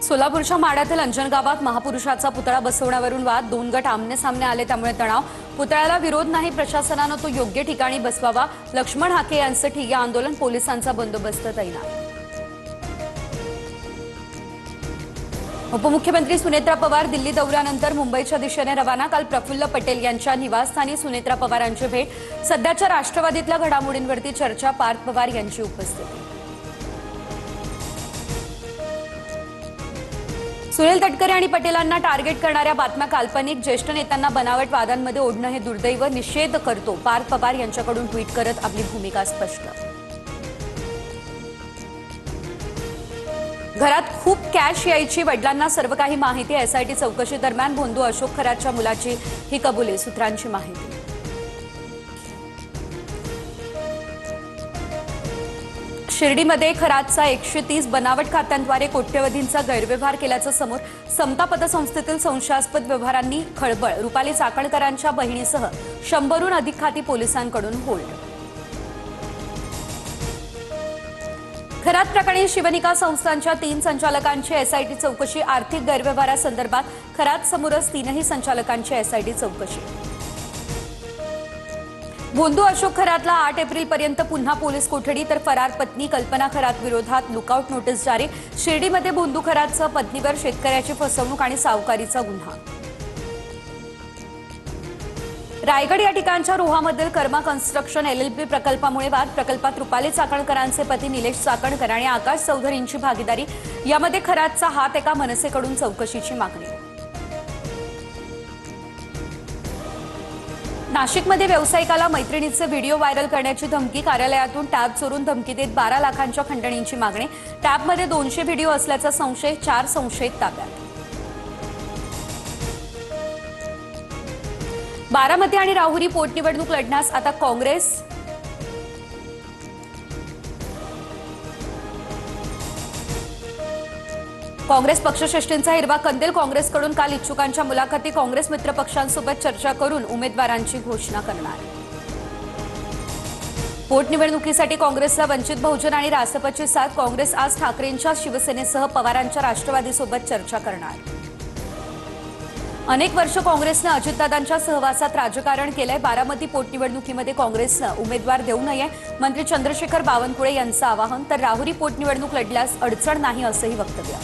सोलापूरच्या माढ्यातील अंजन गावात महापुरुषाचा पुतळा बसवण्यावरून वाद, दोन गट आमने सामने आले त्यामुळे तणाव। पुतळ्याला विरोध नाही, प्रशासनाने तो योग्य ठिकाणी बसवावा। लक्ष्मण हाके यांचे ठिय्या आंदोलन, पोलिसांचा बंदोबस्त तैनात। उपमुख्यमंत्री सुनेत्रा पवार दिल्ली दौऱ्यानंतर मुंबईच्या दिशेने रवाना। काल प्रफुल्ल पटेल यांच्या निवासस्थानी सुनेत्रा पवारांची भेट। सध्याच्या राष्ट्रवादीतल्या घडामोडींवरती चर्चा, पार्थ पवार यांची उपस्थिती। सुनील तटकरे आणि पटेलांना टार्गेट करणाऱ्या बातम्या काल्पनिक, ज्येष्ठ नेत्यांना बनावट वादांमध्ये ओढणं हे दुर्दैव, निषेध करतो। पार्थ पवार यांच्याकडून ट्विट करत आपली भूमिका स्पष्ट। घरात खूप कॅश यायची, वडिलांना सर्व काही माहिती। एसआयटी चौकशी दरम्यान भोंदू अशोक खरातच्या मुलाची ही कबुली, सूत्रांची माहिती। शिर्डीमध्ये खरातचा 130 बनावट खात्यांद्वारे कोट्यवधींचा गैरव्यवहार केल्याचं समोर। समता पतसंस्थेतील संशयास्पद व्यवहारांनी खळबळ, रुपाली चाकणकरांच्या बहिणीसह 100हून अधिक खाती पोलिसांकडून होल्ड। खरात प्रकरणी शिवनिका संस्थांच्या 3 संचालकांची एसआयटी चौकशी। आर्थिक गैरव्यवहारासंदर्भात खरात समोरच 3ही संचालकांची एसआयटी चौकशी। भोंदू अशोक खरातला 8 एप्रिलपर्यंत पुन्हा पोलीस कोठडी, तर फरार पत्नी कल्पना खरात विरोधात लुकआउट नोटीस जारी। शिर्डीमध्ये भोंदू खरातचं पत्नीवर शेतकऱ्याची फसवणूक आणि सावकारीचा गुन्हा। रायगड या ठिकाणच्या रोहामधील कर्मा कन्स्ट्रक्शन एलएलपी प्रकल्पामुळे वाद। प्रकल्पात रुपाली चाकणकरांचे पती निलेश चाकणकर आणि आकाश चौधरींची भागीदारी। यामध्ये खरातचा हात, एका मनसेकडून चौकशीची मागणी। नाशिकमध्ये व्यावसायिकाला मैत्रिणीचे व्हिडिओ व्हायरल करण्याची धमकी। कार्यालयातून टॅब चोरून धमकी देत 12 लाखांच्या खंडणीची मागणी। टॅबमध्ये 200 व्हिडिओ असल्याचा संशय, 4 संशयित ताब्यात। बारामती आणि राहुरी पोटनिवडणूक लढण्यास आता काँग्रेस पक्षश्रेष्ठींचा हिरवा कंदील। काँग्रेसकडून काल इच्छुकांच्या मुलाखती। काँग्रेस मित्रपक्षांसोबत चर्चा करून उमेदवारांची घोषणा करणार। पोटनिवडणुकीसाठी काँग्रेसला वंचित बहुजन आणि रासपची साथ। काँग्रेस आज ठाकरेंच्या शिवसेनेसह पवारांच्या राष्ट्रवादीसोबत चर्चा करणार। अनेक वर्ष काँग्रेसनं अजितदादांच्या सहवासात राजकारण केलंय। बारामती पोटनिवडणुकीमध्ये काँग्रेसनं उमेदवार देऊ नये, मंत्री चंद्रशेखर बावनकुळे यांचं आवाहन। तर राहुरी पोटनिवडणूक लढल्यास अडचण नाही, असंही वक्तव्य।